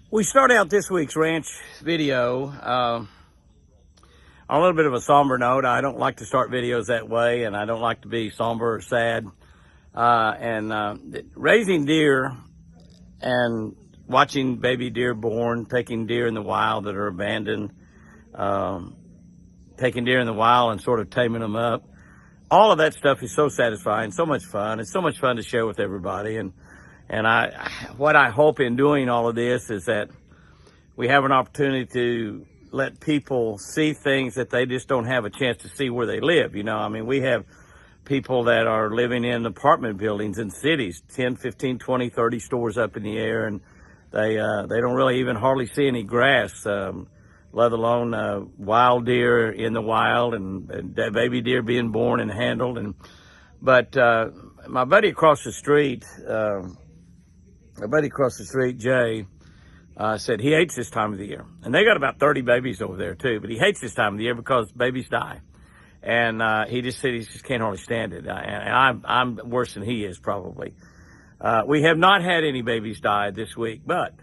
We start out this week's ranch video on a little bit of a somber note. I don't like to start videos that way, and I don't like to be somber or sad. Raising deer and watching baby deer born, taking deer in the wild that are abandoned, taking deer in the wild and sort of taming them up. All of that stuff is so satisfying, so much fun. It's so much fun to share with everybody. What I hope in doing all of this is that we have an opportunity to let people see things that they just don't have a chance to see where they live. You know, I mean, we have people that are living in apartment buildings in cities, 10, 15, 20, 30 stores up in the air, and they don't really even hardly see any grass, let alone wild deer in the wild and baby deer being born and handled. But my buddy across the street, Jay, said he hates this time of the year. And they got about 30 babies over there too, but he hates this time of the year because babies die. And he just said he just can't hardly stand it. And I'm worse than he is probably. We have not had any babies die this week, but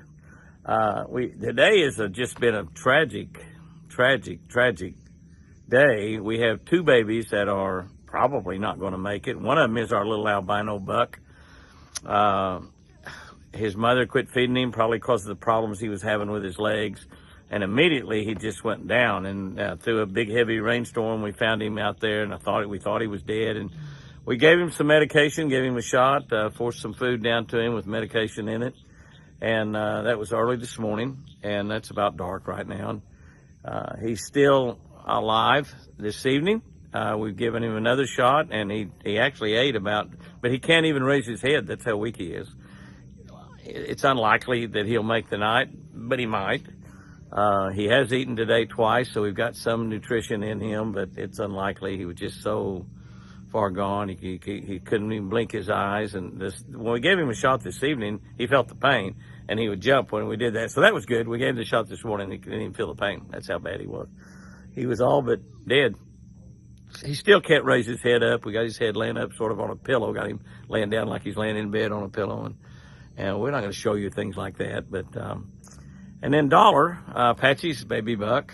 today has just been a tragic day. We have two babies that are probably not going to make it. One of them is our little albino buck. His mother quit feeding him probably because of the problems he was having with his legs. And immediately he just went down. And through a big heavy rainstorm, we found him out there, and we thought he was dead. And we gave him some medication, gave him a shot, forced some food down to him with medication in it. And that was early this morning, and that's about dark right now. He's still alive this evening. We've given him another shot, and he actually ate but he can't even raise his head. That's how weak he is. It's unlikely that he'll make the night, but he might. He has eaten today twice, so we've got some nutrition in him, but it's unlikely. He was just so far gone. He couldn't even blink his eyes. And when we gave him a shot this evening, he felt the pain, and he would jump when we did that. So that was good. We gave him the shot this morning, and he didn't even feel the pain. That's how bad he was. He was all but dead. He still can't raise his head up. We got his head laying up sort of on a pillow, got him laying down like he's laying in bed on a pillow. And we're not going to show you things like that. But and then Dollar, Patsy's baby buck,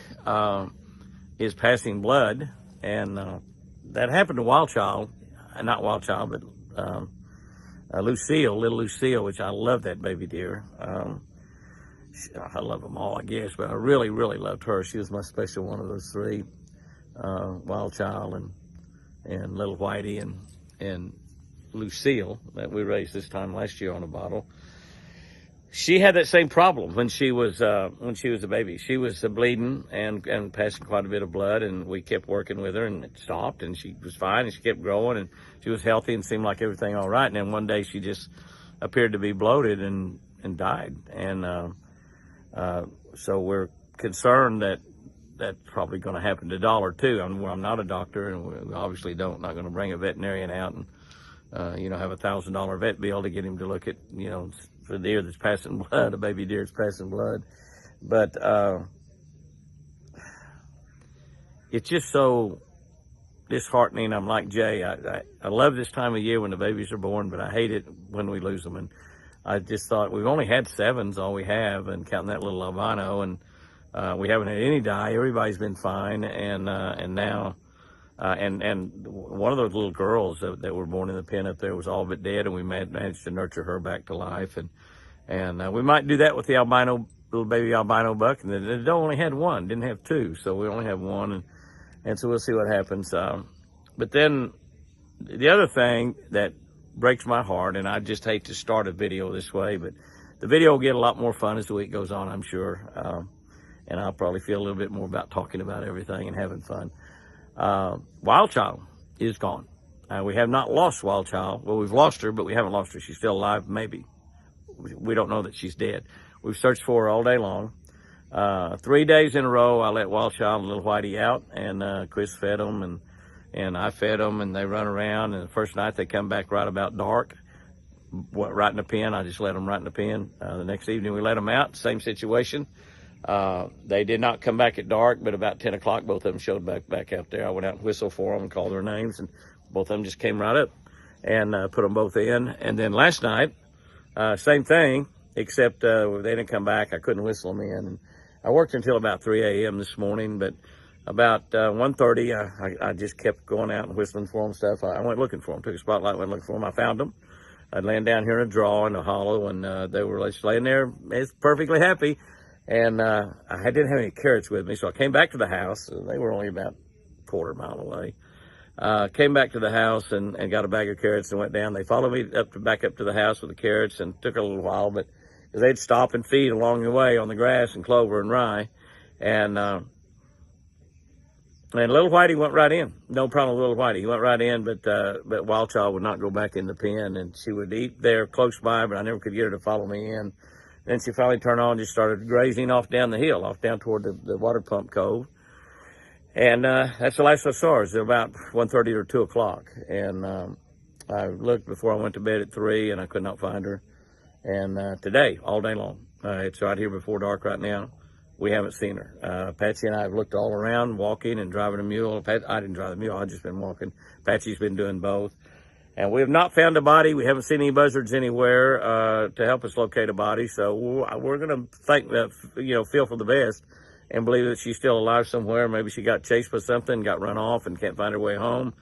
is passing blood. And that happened to Wild Child, not Wild Child, but Lucille, little Lucille, which I love that baby deer. I love them all, I guess, but I really, really loved her. She was my special one of those three, Wild Child and Little Whitey and Lucille that we raised this time last year on a bottle. She had that same problem when she was a baby. She was bleeding and passing quite a bit of blood, and we kept working with her, and it stopped, and she was fine, and she kept growing, and she was healthy and seemed like everything all right. And then one day she just appeared to be bloated and died. And so we're concerned that that's probably going to happen to Dollar too. I'm not a doctor, and we obviously not going to bring a veterinarian out and have $1,000 vet bill to get him to look at, for a deer that's passing blood, a baby deer that's passing blood. But it's just so disheartening. I'm like Jay. I love this time of year when the babies are born, but I hate it when we lose them. And I just thought we've only had 7s, all we have, and counting that little albino, and we haven't had any die. Everybody's been fine, and now. And one of those little girls that were born in the pen up there was all but dead, and we managed to nurture her back to life. And we might do that with the little baby albino buck. And they only had one, didn't have 2, so we only have 1. And so we'll see what happens. But then the other thing that breaks my heart, and I just hate to start a video this way, but the video will get a lot more fun as the week goes on, I'm sure. And I'll probably feel a little bit more about talking about everything and having fun. Wild Child is gone. We have not lost Wild Child. Well, we've lost her, but we haven't lost her. She's still alive, maybe. We don't know that she's dead. We've searched for her all day long. 3 days in a row, I let Wild Child and Little Whitey out, and Chris fed them, and I fed them, and they run around. And the first night, they come back right about dark, right in the pen. I just let them right in the pen. The next evening, we let them out. Same situation. They did not come back at dark, but about 10 o'clock, both of them showed back out there. I went out and whistled for them and called their names, and both of them just came right up and put them both in. And then last night, same thing. except they didn't come back. I couldn't whistle them in. And I worked until about 3 a.m. this morning, but about 1:30, I just kept going out and whistling for them stuff. I went looking for them, took a spotlight, went looking for them. I found them. I'd laying down here in a draw in a hollow, and they were just laying there, perfectly happy. And I didn't have any carrots with me, so I came back to the house. They were only about a quarter mile away. Came back to the house and got a bag of carrots and went down. They followed me back up to the house with the carrots, and took a little while, but because they'd stop and feed along the way on the grass and clover and rye. And little Whitey went right in. No problem with little Whitey. He went right in, but Wild Child would not go back in the pen, and she would eat there close by, but I never could get her to follow me in. Then she finally turned on and just started grazing off down the hill, off down toward the water pump cove. And that's the last I saw her. It was about 1:30 or 2 o'clock. And I looked before I went to bed at 3, and I could not find her. And today, all day long, it's right here before dark right now. We haven't seen her. Patsy and I have looked all around, walking and driving a mule. I didn't drive the mule. I've just been walking. Patsy's been doing both. And we have not found a body. We haven't seen any buzzards anywhere to help us locate a body. So we're going to think that, feel for the best and believe that she's still alive somewhere. Maybe she got chased by something, got run off, and can't find her way home.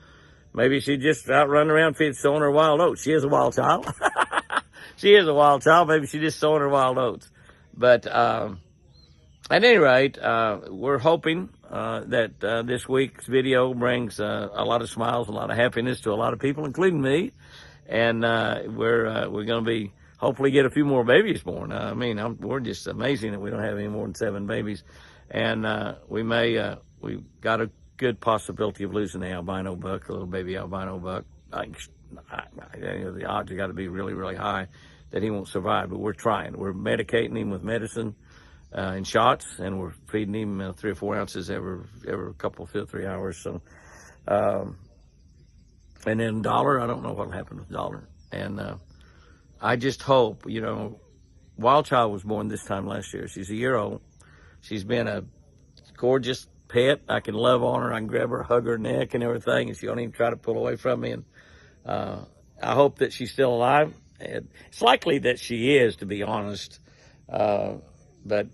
Maybe she just out running around sowing her wild oats. She is a wild child. She is a wild child. Maybe she just sowing her wild oats. But at any rate, we're hoping that this week's video brings a lot of smiles, a lot of happiness to a lot of people, including me. And we're going to be hopefully get a few more babies born. We're just amazing that we don't have any more than 7 babies. And we've got a good possibility of losing the albino buck, a little baby albino buck. The odds have got to be really, really high that he won't survive, but we're trying. We're medicating him with medicine in shots, and we're feeding him 3 or 4 ounces every couple of 3 hours. So, and then Dollar, I don't know what'll happen with Dollar. And I just hope, Wild Child was born this time last year. She's a year old. She's been a gorgeous pet. I can love on her. I can grab her, hug her neck and everything, and she don't even try to pull away from me. And I hope that she's still alive. And it's likely that she is, to be honest. But,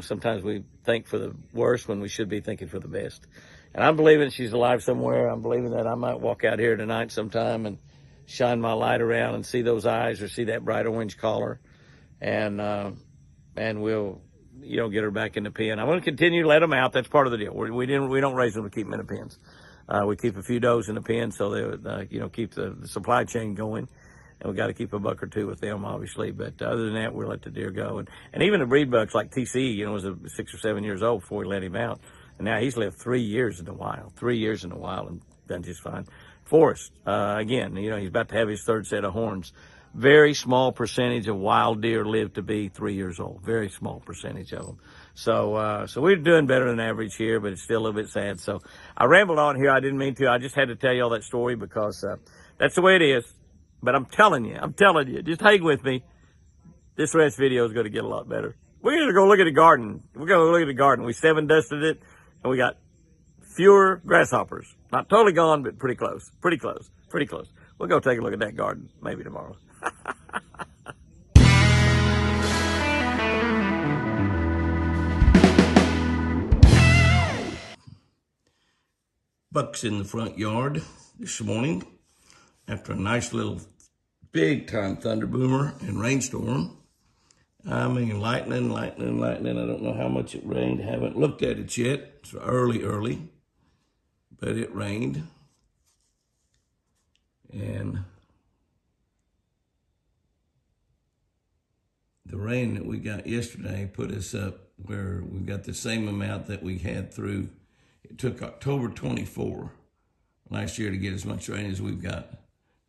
sometimes we think for the worst when we should be thinking for the best. And I'm believing she's alive somewhere. I'm believing that I might walk out here tonight sometime and shine my light around and see those eyes or see that bright orange collar. And we'll, get her back in the pen. I'm going to continue to let them out. That's part of the deal. We don't raise them to keep them in the pens. We keep a few does in the pen so they keep the supply chain going. And we got to keep a buck or 2 with them, obviously. But other than that, we'll let the deer go. And even the breed bucks like TC, was 6 or 7 years old before we let him out. And now he's lived 3 years in the wild, and done just fine. Forrest, again, he's about to have his 3rd set of horns. Very small percentage of wild deer live to be 3 years old. Very small percentage of them. So we're doing better than average here, but it's still a little bit sad. So I rambled on here. I didn't mean to. I just had to tell you all that story because that's the way it is. But I'm telling you, just hang with me. This rest video is going to get a lot better. We're going to go look at the garden. We 7 dusted it, and we got fewer grasshoppers. Not totally gone, but pretty close. We'll go take a look at that garden maybe tomorrow. Bucks in the front yard this morning after a nice little big-time thunder boomer and rainstorm. Lightning. I don't know how much it rained. Haven't looked at it yet. It's early, but it rained. And the rain that we got yesterday put us up where we got the same amount that we had through. It took October 24 last year to get as much rain as we've got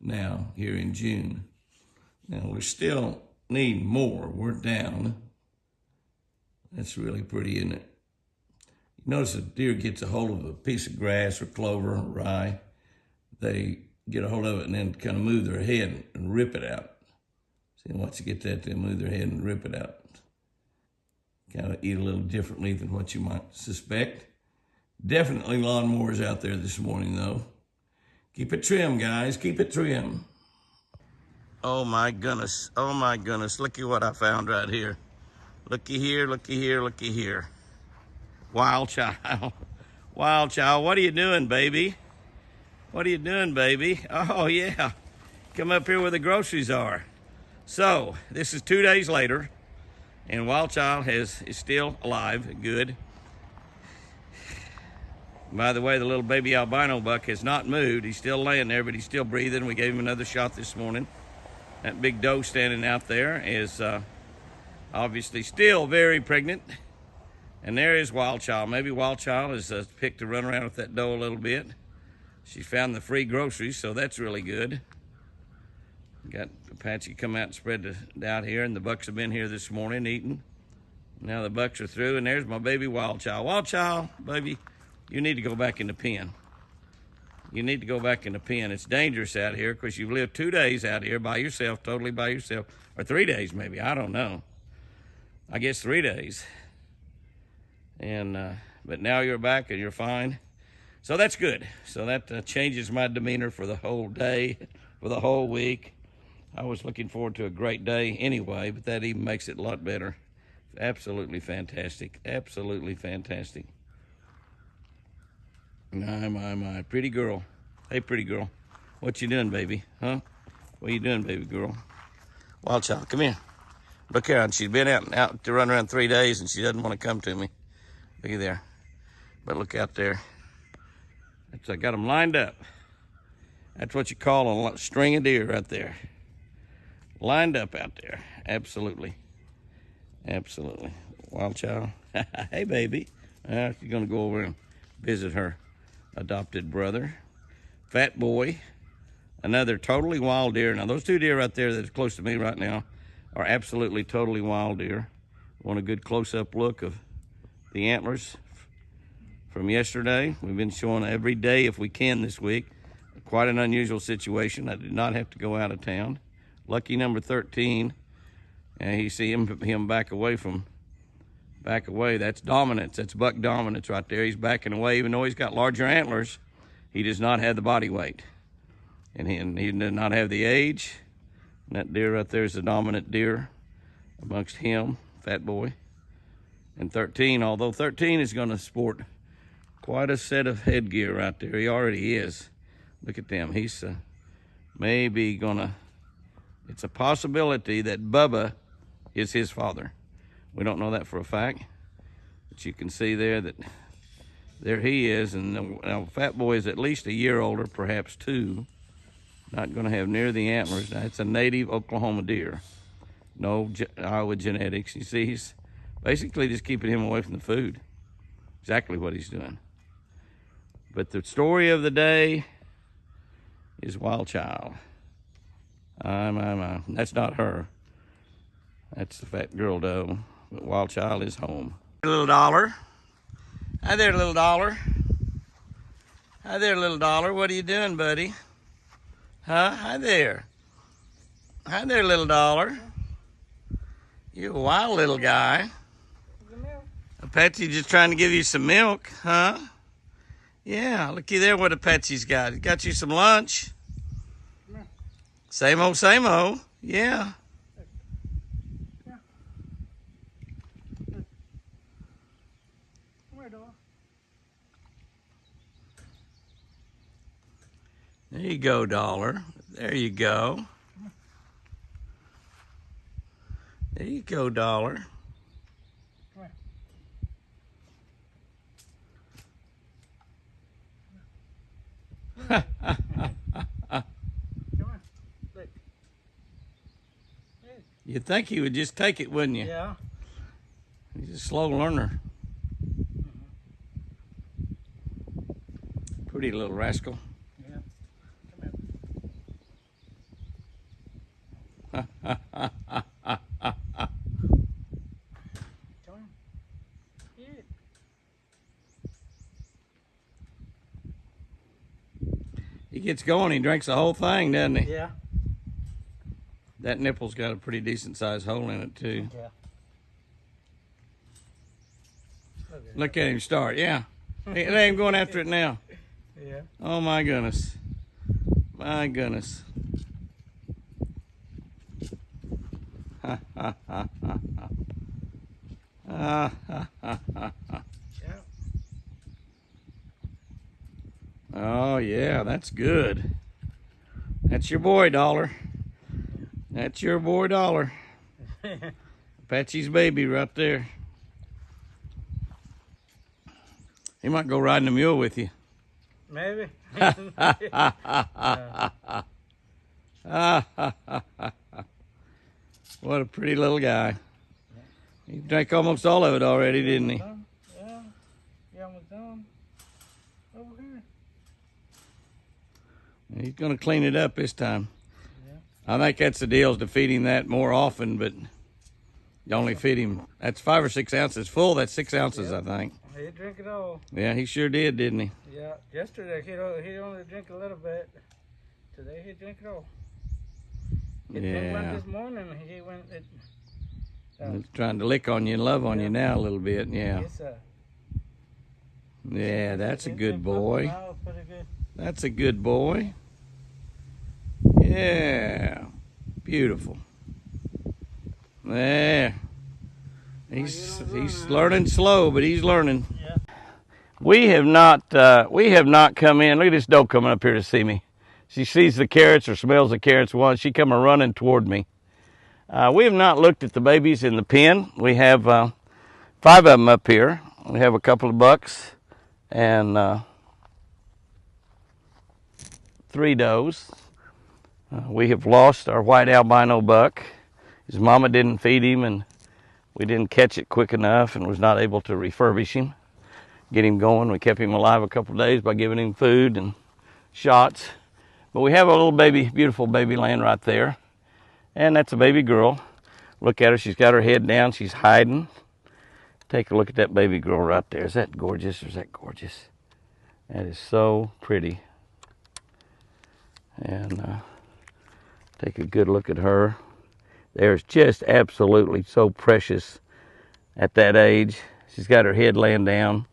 now here in June. Now we're still needing more. We're down. That's really pretty, isn't it? You notice a deer gets a hold of a piece of grass or clover or rye. They get a hold of it and then kind of move their head and rip it out. See, once you get that, they move their head and rip it out. Kind of eat a little differently than what you might suspect. Definitely lawnmowers out there this morning, though. Keep it trim, guys. Keep it trim. Oh my goodness. Oh my goodness. Looky what I found right here. Looky here, looky here, looky here. Wild child. Wild child. What are you doing, baby? What are you doing, baby? Oh yeah. Come up here where the groceries are. So, this is 2 days later, and Wild Child is still alive, good. By the way, the little baby albino buck has not moved. He's still laying there, but he's still breathing. We gave him another shot this morning. That big doe standing out there is obviously still very pregnant. And there is Wild Child. Maybe Wild Child is picked to run around with that doe a little bit. She found the free groceries, so that's really good. Got Apache come out and spread out here, and the bucks have been here this morning eating. Now the bucks are through, and there's my baby Wild Child. Wild Child, baby, you need to go back in the pen. You need to go back in the pen. It's dangerous out here because you've lived 2 days out here by yourself, totally by yourself, or 3 days maybe, I don't know. I guess 3 days. And but now you're back and you're fine. So that's good. So that changes my demeanor for the whole day, for the whole week. I was looking forward to a great day anyway, but that even makes it a lot better. Absolutely fantastic. Absolutely fantastic. My. Pretty girl. Hey, pretty girl. What you doing, baby? Huh? What you doing, baby girl? Wild Child, come here. Look here. She's been out to run around 3 days, and she doesn't want to come to me. Look there. But look out there. I got them lined up. That's what you call a string of deer right there. Lined up out there. Absolutely. Absolutely. Wild Child. Hey, baby. She's going to go over and visit her adopted brother. Fat Boy. Another totally wild deer. Now, those 2 deer right there that's close to me right now are absolutely totally wild deer. Want a good close-up look of the antlers from yesterday. We've been showing every day if we can this week. Quite an unusual situation. I did not have to go out of town. Lucky number 13, and you see him back away. That's dominance. That's buck dominance right there. He's backing away, even though he's got larger antlers. He does not have the body weight, and he does not have the age. And that deer right there is the dominant deer amongst him, Fat Boy, and 13. Although 13 is going to sport quite a set of headgear right there. He already is. Look at them. He's maybe gonna. It's a possibility that Bubba is his father. We don't know that for a fact, but you can see there that there he is. And now Fat Boy is at least a year older, perhaps 2. Not going to have near the antlers. Now, it's a native Oklahoma deer. No Iowa genetics. You see, he's basically just keeping him away from the food. Exactly what he's doing. But the story of the day is Wild Child. That's not her. That's the fat girl doe. But Wild Child is home. Little dollar. Hi there, little dollar. Hi there, little dollar. What are you doing, buddy? Huh? Hi there. Hi there, little dollar. You're a wild little guy. Apache just trying to give you some milk, huh? Yeah, looky there what Apache's got. He got you some lunch. Same old, same old. Yeah. There you go, dollar. There you go. There you go, dollar. You'd think he would just take it, wouldn't you? Yeah. He's a slow learner. Pretty little rascal. Yeah. Come Come on. Yeah. He gets going, he drinks the whole thing, doesn't he? Yeah. That nipple's got a pretty decent sized hole in it too. Yeah. Look at him start, yeah. Look at him going after it now. Yeah. Oh my goodness. My goodness. Oh, yeah, that's good. That's your boy, Dollar. That's your boy, Dollar. Apache's baby right there. He might go riding a mule with you. Maybe. What a pretty little guy. He drank almost all of it already, didn't he? Yeah. Yeah, almost done. Over here. He's going to clean it up this time. Yeah. I think that's the deal, is to feed him that more often, but you only feed him, that's 5 or 6 ounces full. That's 6 ounces, I think. He drank it all. Yeah, he sure did, didn't he? Yeah. Yesterday he only drank a little bit. Today he drank it all. He drank one this morning. He went. He's trying to lick on you and love on you now a little bit. Yeah. Yes, sir. Yeah, that's a good boy. Pretty good. That's a good boy. Yeah. Beautiful. There. He's learning slow, but he's learning. Yeah. We have not come in. Look at this doe coming up here to see me. She sees the carrots or smells the carrots once. She come running toward me. We have not looked at the babies in the pen. We have 5 of them up here. We have a couple of bucks and 3 does. We have lost our white albino buck. His mama didn't feed him, and we didn't catch it quick enough and was not able to refurbish him, get him going. We kept him alive a couple of days by giving him food and shots. But we have a little baby, beautiful baby laying right there. And that's a baby girl. Look at her, she's got her head down, she's hiding. Take a look at that baby girl right there. Is that gorgeous or is that gorgeous? That is so pretty. And take a good look at her. There's just absolutely so precious at that age. She's got her head laying down.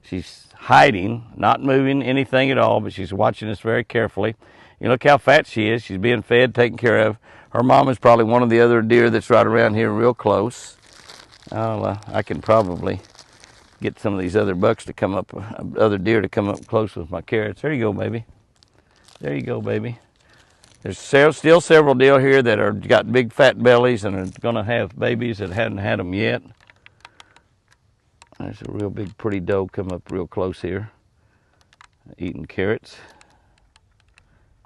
She's hiding, not moving anything at all, but she's watching us very carefully. You look how fat she is. She's being fed, taken care of. Her mom is probably one of the other deer that's right around here real close. I can probably get some of these other bucks to come up, other deer to come up close with my carrots. There you go, baby. There you go, baby. There's still several deer here that are got big fat bellies and are going to have babies that hadn't had them yet. There's a real big pretty doe come up real close here, eating carrots.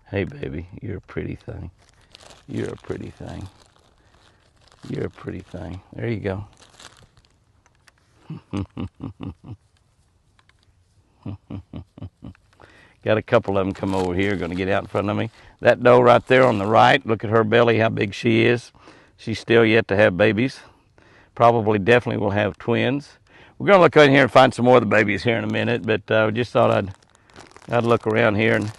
Hey, baby, you're a pretty thing. You're a pretty thing. You're a pretty thing. There you go. Got a couple of them come over here, going to get out in front of me. That doe right there on the right, look at her belly, how big she is. She's still yet to have babies. Probably, definitely will have twins. We're going to look in here and find some more of the babies here in a minute, but just thought I'd look around here and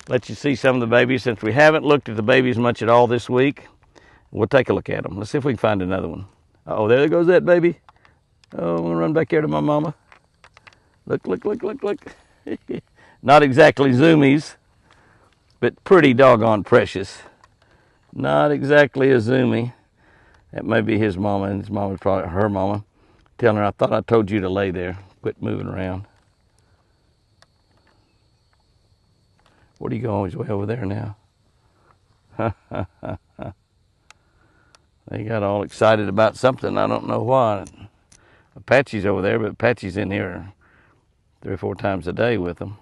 let you see some of the babies. Since we haven't looked at the babies much at all this week, we'll take a look at them. Let's see if we can find another one. Oh, there goes that baby. Oh, I'm going to run back here to my mama. Look, look, look, look, look. Not exactly zoomies, but pretty doggone precious. Not exactly a zoomie. That may be his mama, and his mama's probably her mama. Telling her, I thought I told you to lay there. Quit moving around. Where do you go? He's way over there now. They got all excited about something. I don't know what. Apache's over there, but Apache's in here 3 or 4 times a day with them.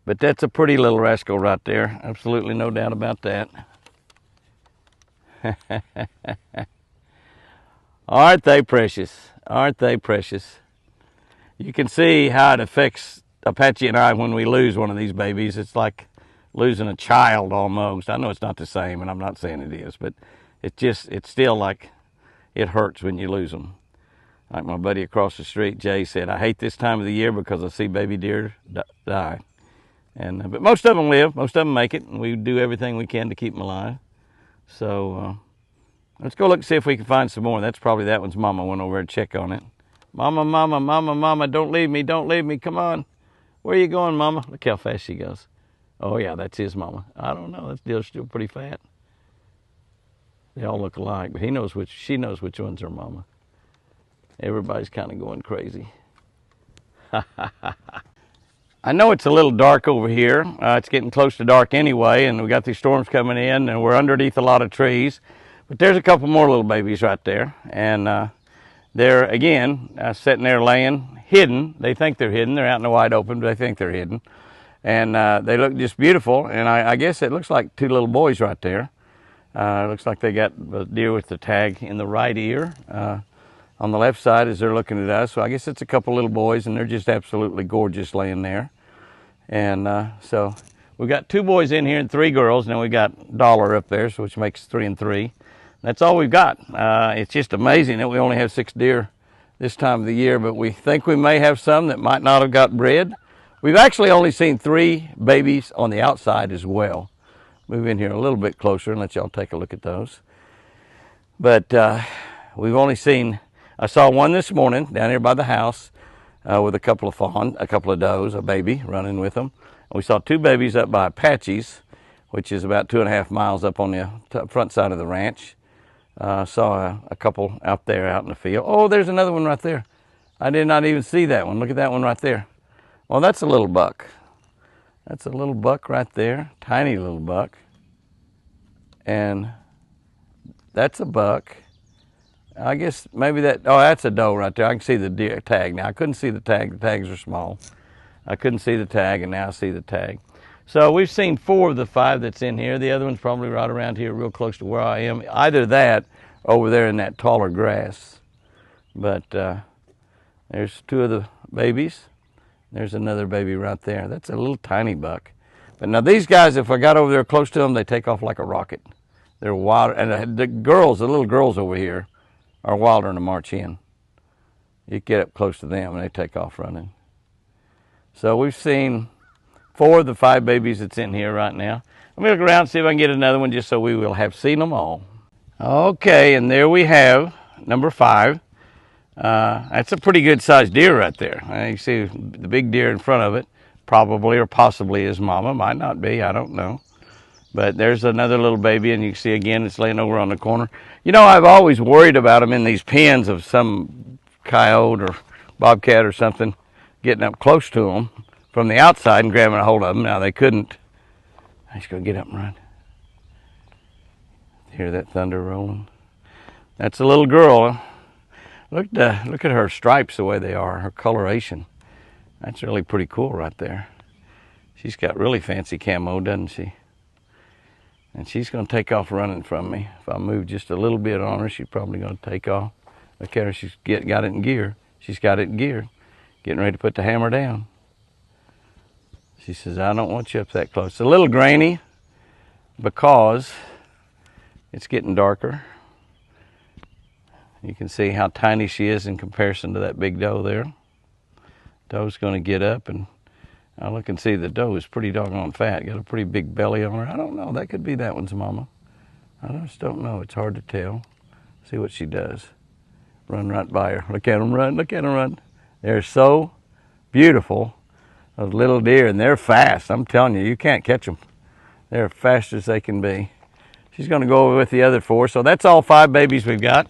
But that's a pretty little rascal right there. Absolutely no doubt about that. Aren't they precious? Aren't they precious? You can see how it affects Apache and I when we lose one of these babies. It's like losing a child almost. I know it's not the same, and I'm not saying it is, but it's still like it hurts when you lose them. Like my buddy across the street, Jay, said, I hate this time of the year because I see baby deer die. But most of them live, most of them make it, and we do everything we can to keep them alive. So let's go look and see if we can find some more. That's probably that one's mama. Went over and check on it. Mama, mama, mama, mama, don't leave me, don't leave me, come on. Where are you going, mama? Look how fast she goes. Oh yeah, that's his mama. I don't know, that deer's still pretty fat. They all look alike, but she knows which one's her mama. Everybody's kind of going crazy. I know it's a little dark over here. It's getting close to dark anyway, and we got these storms coming in, and we're underneath a lot of trees. But there's a couple more little babies right there, and they're, again, sitting there laying hidden. They think they're hidden. They're out in the wide open, but they think they're hidden. And they look just beautiful, and I guess it looks like two little boys right there. It looks like they got the deer with the tag in the right ear on the left side as they're looking at us. So I guess it's a couple little boys, and they're just absolutely gorgeous laying there. And so we got 2 boys in here and 3 girls, and then we got Dollar up there, so which makes 3 and 3. That's all we've got. It's just amazing that we only have 6 deer this time of the year, but we think we may have some that might not have got bred. We've actually only seen 3 babies on the outside as well. Move in here a little bit closer and let y'all take a look at those. But we've only seen, I saw one this morning down here by the house with a couple of fawns, a couple of does, a baby running with them. And we saw 2 babies up by Apache's, which is about 2.5 miles up on the front side of the ranch. Saw a couple out there out in the field. Oh, there's another one right there. I did not even see that one. Look at that one right there. Well, that's a little buck. That's a little buck right there, tiny little buck. And that's a buck. I guess maybe that, oh, that's a doe right there. I can see the deer tag now. I couldn't see the tag. The tags are small. I couldn't see the tag, and now I see the tag. So we've seen 4 of the 5 that's in here. The other one's probably right around here, real close to where I am. Either that or over there in that taller grass. But there's 2 of the babies. There's another baby right there. That's a little tiny buck. But now these guys, if I got over there close to them, they take off like a rocket. They're wild. And the girls, the little girls over here, are wilder than a March hen. You get up close to them and they take off running. So we've seen 4 of the 5 babies that's in here right now. Let me look around and see if I can get another one just so we will have seen them all. Okay, and there we have number 5. That's a pretty good sized deer right there. You see the big deer in front of it, probably or possibly his mama, might not be, I don't know. But there's another little baby, and you can see again it's laying over on the corner. You know, I've always worried about them in these pens of some coyote or bobcat or something getting up close to them from the outside and grabbing a hold of them. Now they couldn't. I just go get up and run. Hear that thunder rolling? That's a little girl. Look at her stripes the way they are, her coloration. That's really pretty cool right there. She's got really fancy camo, doesn't she? And she's going to take off running from me. If I move just a little bit on her, she's probably going to take off. Look at her, she's got it in gear. She's got it in gear, getting ready to put the hammer down. She says, I don't want you up that close. It's a little grainy because it's getting darker. You can see how tiny she is in comparison to that big doe there. Doe's going to get up, and I look and see the doe is pretty doggone fat. Got a pretty big belly on her. I don't know. That could be that one's mama. I just don't know. It's hard to tell. See what she does. Run right by her. Look at them run. Look at them run. They're so beautiful, those little deer, and they're fast. I'm telling you, you can't catch them. They're as fast as they can be. She's going to go over with the other 4. So that's all 5 babies we've got.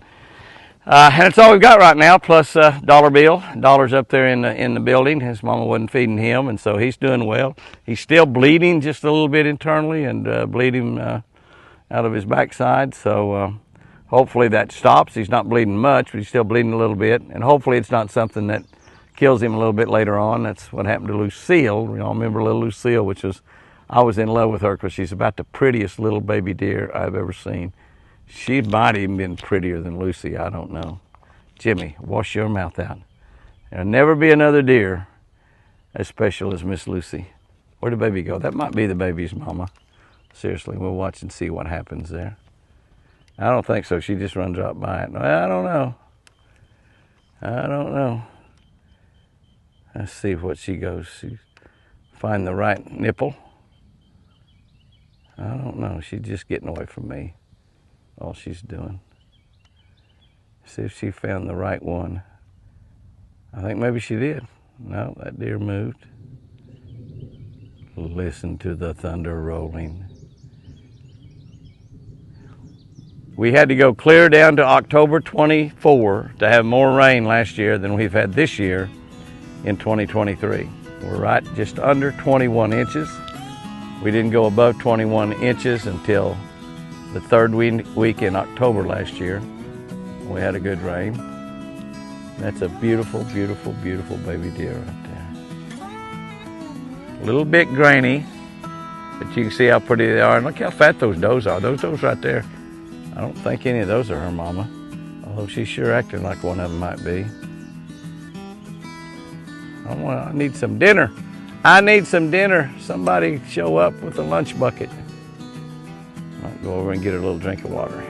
And that's all we've got right now, plus Dollar Bill. Dollar's up there in the building. His mama wasn't feeding him, and so he's doing well. He's still bleeding just a little bit internally and bleeding out of his backside. So hopefully that stops. He's not bleeding much, but he's still bleeding a little bit. And hopefully it's not something that kills him a little bit later on. That's what happened to Lucille. You know, remember little Lucille, I was in love with her because she's about the prettiest little baby deer I've ever seen. She might even been prettier than Lucy, I don't know. Jimmy, wash your mouth out. There'll never be another deer as special as Miss Lucy. Where'd the baby go? That might be the baby's mama. Seriously, we'll watch and see what happens there. I don't think so. She just runs right by it. I don't know. I don't know. Let's see what she goes. She find the right nipple. I don't know. She's just getting away from me. All she's doing. See if she found the right one. I think maybe she did. No, that deer moved. Listen to the thunder rolling. We had to go clear down to October 24 to have more rain last year than we've had this year in 2023. We're right just under 21 inches. We didn't go above 21 inches until the third week in October last year. We had a good rain. That's a beautiful, beautiful, beautiful baby deer right there. A little bit grainy, but you can see how pretty they are. And look how fat those does are. Those does right there. I don't think any of those are her mama, although she's sure acting like one of them might be. I need some dinner. I need some dinner. Somebody show up with a lunch bucket. Might go over and get her a little drink of water.